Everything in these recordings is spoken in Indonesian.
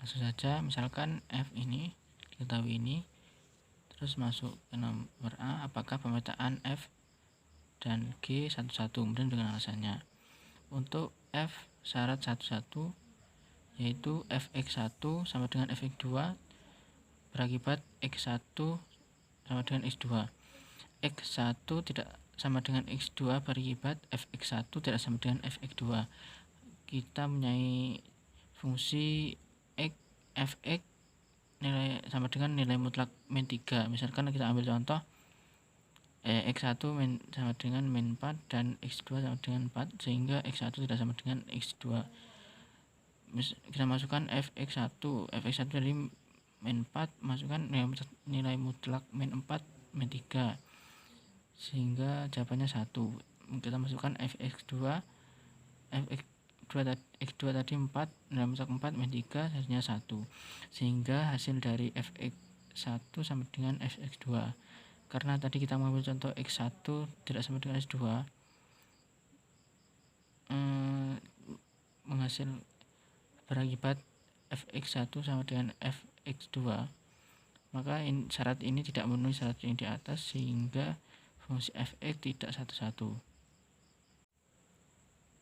Langsung saja, misalkan F ini diketahui ini, terus masuk ke nomor A, apakah pemetaan F dan G satu-satu, kemudian dengan alasannya. Untuk F syarat satu-satu yaitu fx1 sama dengan fx2 berakibat x1 sama dengan x2. X1 tidak sama dengan x2 berakibat fx1 tidak sama dengan fx2. Kita mempunyai fungsi fx nilai sama dengan nilai mutlak min 3. Misalkan kita ambil contoh x1 sama dengan min 4 dan x2 sama dengan 4, sehingga x1 tidak sama dengan x2. Kita masukkan fx1 dari min 4, masukkan nilai mutlak min 4 min 3, sehingga jawabannya 1. Kita masukkan fx2 x2 tadi 4, nilai mutlak 4 min 3 hasilnya 1, sehingga hasil dari fx1 sama dengan fx2. Karena tadi kita mengambil contoh x1 tidak sama dengan x2, menghasil berakibat fx1 sama dengan fx2, maka syarat ini tidak memenuhi syarat yang di atas, sehingga fungsi fx tidak satu-satu.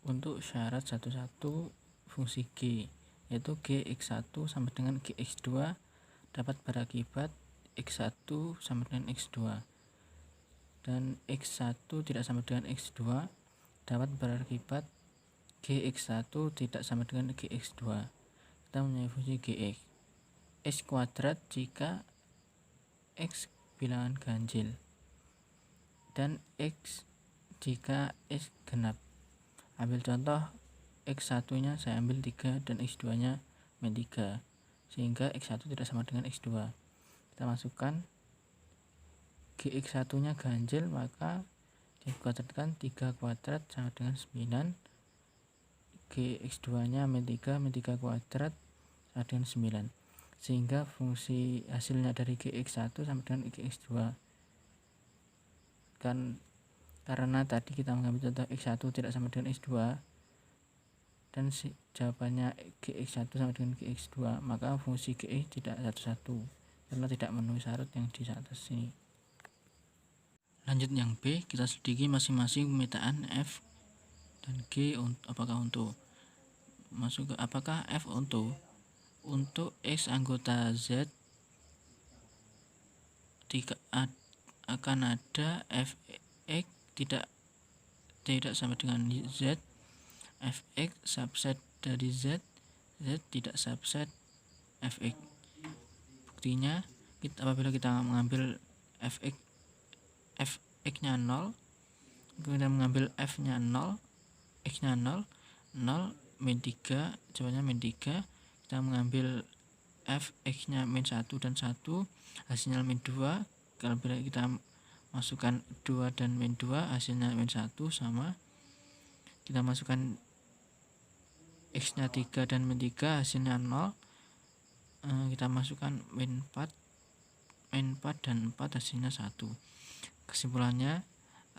Untuk syarat satu-satu fungsi g, yaitu gx1 sama dengan gx2 dapat berakibat x1 sama dengan x2, dan x1 tidak sama dengan x2 dapat berakibat gx1 tidak sama dengan gx2. Kita mempunyai fungsi gx x kuadrat jika x bilangan ganjil, dan x jika x genap. Ambil contoh x1 nya saya ambil 3 dan x2 nya min 3, sehingga x1 tidak sama dengan x2. Kita masukkan gx1 nya ganjil, maka dikuadratkan 3 kuadrat sama dengan 9, gx2 nya min 3 kuadrat sama dengan 9, sehingga fungsi hasilnya dari gx1 sama dengan gx2. Karena tadi kita mengambil contoh x1 tidak sama dengan x2 dan jawabannya gx1 sama dengan gx2, maka fungsi gx tidak satu-satu karena tidak memenuhi syarat yang di atas sini. Lanjut yang B, kita selidiki masing-masing pemetaan f dan g apakah onto. Masuk ke apakah f onto. Untuk x anggota z akan ada fx tidak sama dengan z, fx subset dari z tidak subset fx. Buktinya apabila kita mengambil fx nya 0, kemudian mengambil f nya 0, x nya 0 min 3, jawabannya min 3. Kita mengambil fx nya min 1 dan 1, hasilnya min 2. Kalau kita masukkan 2 dan min 2, hasilnya min 1 sama. Kita masukkan x nya 3 dan min 3, hasilnya 0. Kita masukkan min 4 dan 4, hasilnya 1. Kesimpulannya,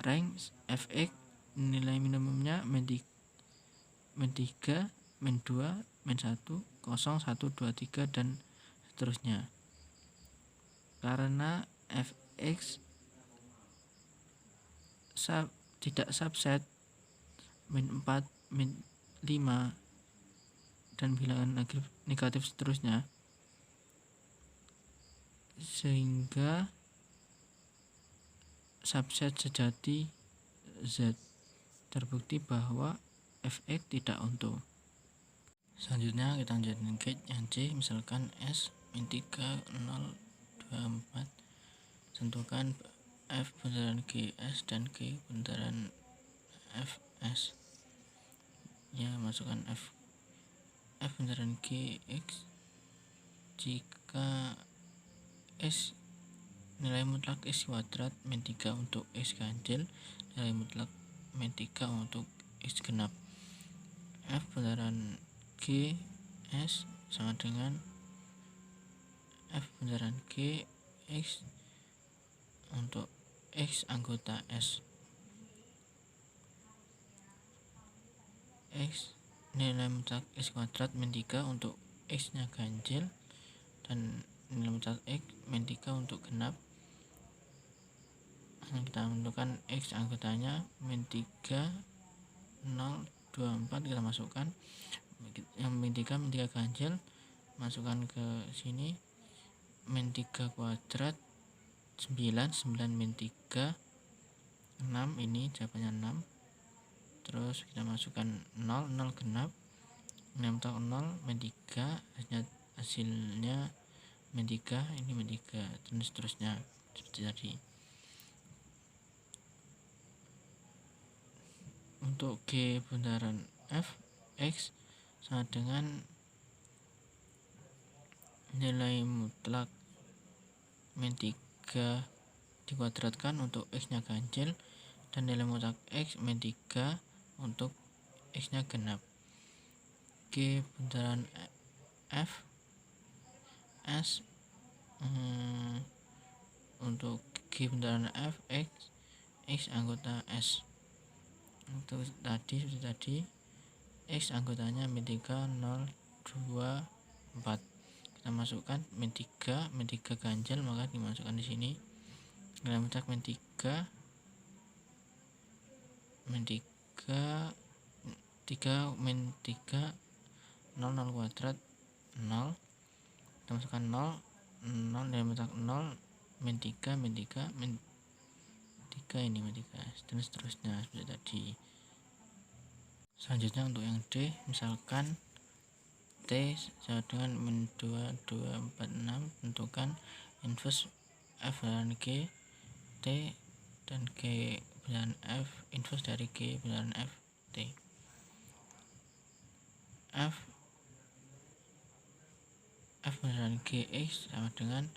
range fx nilai minimumnya min 3, min 2, min 1, 0, 1, 2, 3 dan seterusnya. Karena fx tidak subset min 4, min 5 dan bilangan negatif seterusnya, sehingga subset sejati z. Terbukti bahwa fx tidak onto. Selanjutnya kita lanjutkan gauge yang C, misalkan S min 3, 0, 2, 4. Tentukan f bundaran gs dan g bundaran fs. Ya, masukkan f bundaran gx jika s nilai mutlak x kuadrat min 3 untuk x ganjil, nilai mutlak min 3 untuk x genap. F bundaran G S sama dengan F bundaran G X untuk X anggota S. X nilai mutlak x kuadrat min 3 untuk X nya ganjil dan nilai mutlak X min 3 untuk genap. Kita menentukan X anggotanya min 3 0 2 4, kita masukkan yang min 3 ganjil, masukkan ke sini min 3 kuadrat 9 min 3 6, ini jawabannya 6. Terus kita masukkan 0 genap, nilai mutlak 0 min 3, hasilnya min 3, ini min 3, dan seterusnya seperti tadi. Untuk G bundaran F, X sama dengan nilai mutlak min 3 dikuadratkan untuk X nya ganjil dan nilai mutlak X min 3 untuk X nya genap. G bundaran F S, untuk G bundaran F X anggota S, untuk tadi seperti tadi, X anggotanya min 3 0 2 4, kita masukkan min 3 ganjil, maka dimasukkan di sini nilai mutlak min 3 min 3 0 kuadrat 0, kita masukkan 0 nilai mutlak 0 min 3 min 3 ini min 3, dan seterusnya seperti tadi. Selanjutnya untuk yang D, misalkan T sama dengan min 2 2 4 6, tentukan inverse F bundaran G T dan G bundaran F inverse dari G bundaran F T. F bundaran Gx sama dengan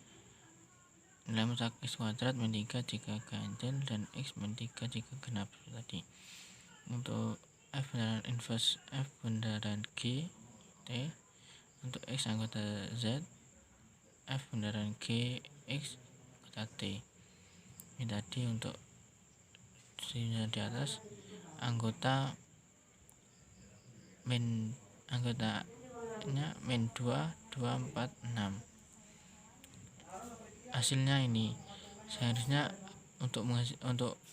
nilai mutlak X kuadrat min 3 jika ganjil dan X min 3 jika genap seperti tadi. Untuk F bundaran inverse F bundaran G T, untuk X anggota Z, F bundaran G X anggota T. Ini tadi untuk di atas anggotanya min 2 2 4 6. Hasilnya ini seharusnya untuk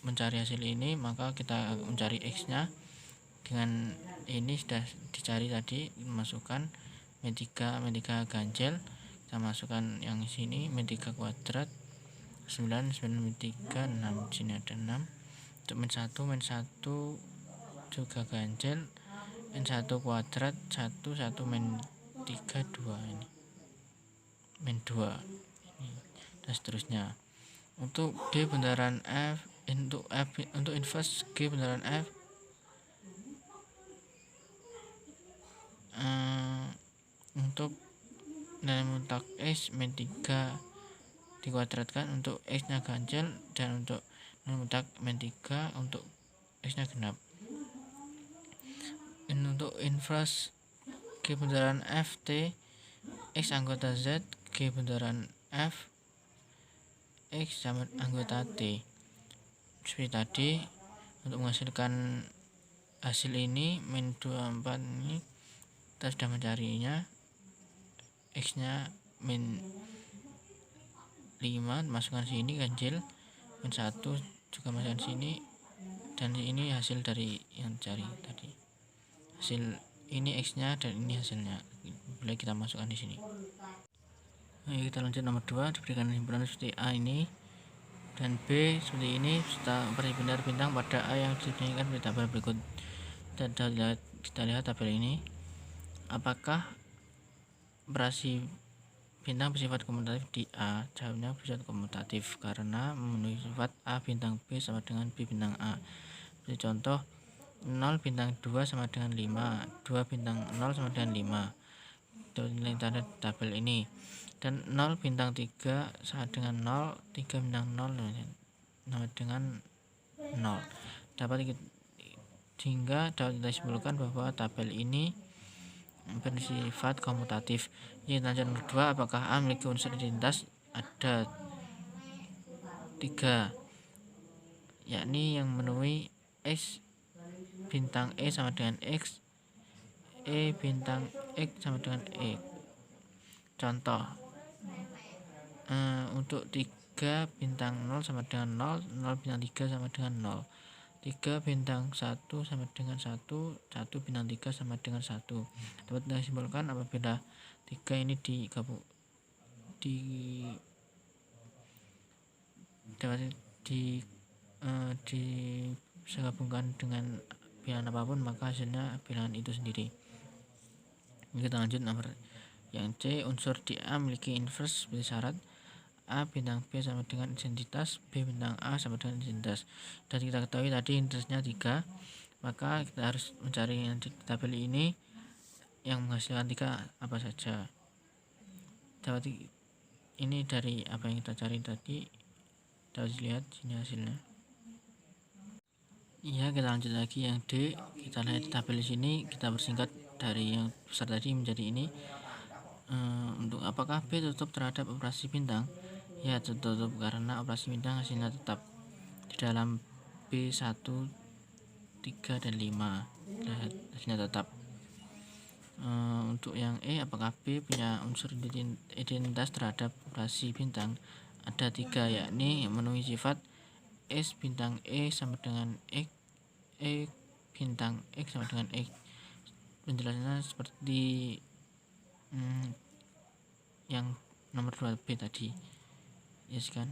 mencari hasil ini, maka kita mencari X nya dengan ini sudah dicari tadi, masukkan min 3 ganjil, kita masukkan yang sini min 3 kuadrat 9 min 3 6, sini ada 6. Untuk min 1 juga ganjil, min 1 kuadrat 1 min 3 2, ini min 2 ini, dan seterusnya. Untuk G bundaran F, untuk inverse G bundaran F, untuk nilai mutlak X min 3 dikuadratkan untuk X nya ganjil dan untuk nilai mutlak min 3 untuk X nya genap. Untuk inverse G bundaran F T, X anggota Z, G bundaran F X sama anggota T. Seperti tadi, untuk menghasilkan hasil ini min 2 4 ini, kita sudah mencarinya. X nya min 5, masukkan sini ganjil, min 1 juga masukkan sini, dan ini hasil dari yang cari tadi. Hasil ini X nya dan ini hasilnya, boleh kita masukkan di sini. Ayo kita lanjut nomor 2, diberikan himpunan seperti A ini dan B seperti ini, serta operasi pindah bintang pada A yang diberikan di tabel berikut. Kita lihat tabel ini. Apakah operasi bintang bersifat komutatif di A? Jawabnya bersifat komutatif karena memenuhi sifat A bintang B sama dengan B bintang A. Seperti contoh, 0 bintang 2 sama dengan 5, 2 bintang 0 sama dengan 5. Itu nilai tanda tabel ini. Dan 0 bintang 3 sama dengan 0, 3 bintang 0 sama dengan 0. Sehingga dapat kita simpulkan bahwa tabel ini bersifat komutatif. Jadi lanjut nomor 2, apakah A memiliki unsur identitas? Ada 3, yakni yang memenuhi X bintang E sama dengan X, E bintang X sama dengan E. Contoh, untuk 3 bintang 0 sama dengan 0, 0 bintang 3 sama dengan 0, 3 bintang 1 sama dengan 1, 1 bintang 3 sama dengan 1. Dapat kita simpulkan apabila 3 ini digabungkan dengan pilihan apapun, maka hasilnya pilihan itu sendiri. Kita lanjut nomor yang C. Unsur di A memiliki inverse seperti syarat A bintang B sama dengan identitas, B bintang A sama dengan identitas. Dan kita ketahui tadi inversnya 3, maka kita harus mencari yang di tabel ini yang menghasilkan 3 apa saja. Dapat ini dari apa yang kita cari tadi. Kita harus lihat sini hasilnya. Iya, kita lanjut lagi yang D. Kita lihat tabel di sini, kita persingkat dari yang besar tadi menjadi ini. Untuk apakah B tutup terhadap operasi bintang? Ya, tertutup karena operasi bintang hasilnya tetap di dalam B1, 3, dan 5. Hasilnya tetap. Untuk yang E, apakah B punya unsur identitas terhadap operasi bintang? Ada 3, yakni memenuhi sifat S bintang E sama dengan X, E bintang X sama dengan X. Penjelasannya seperti yang nomor 2B tadi, yes kan.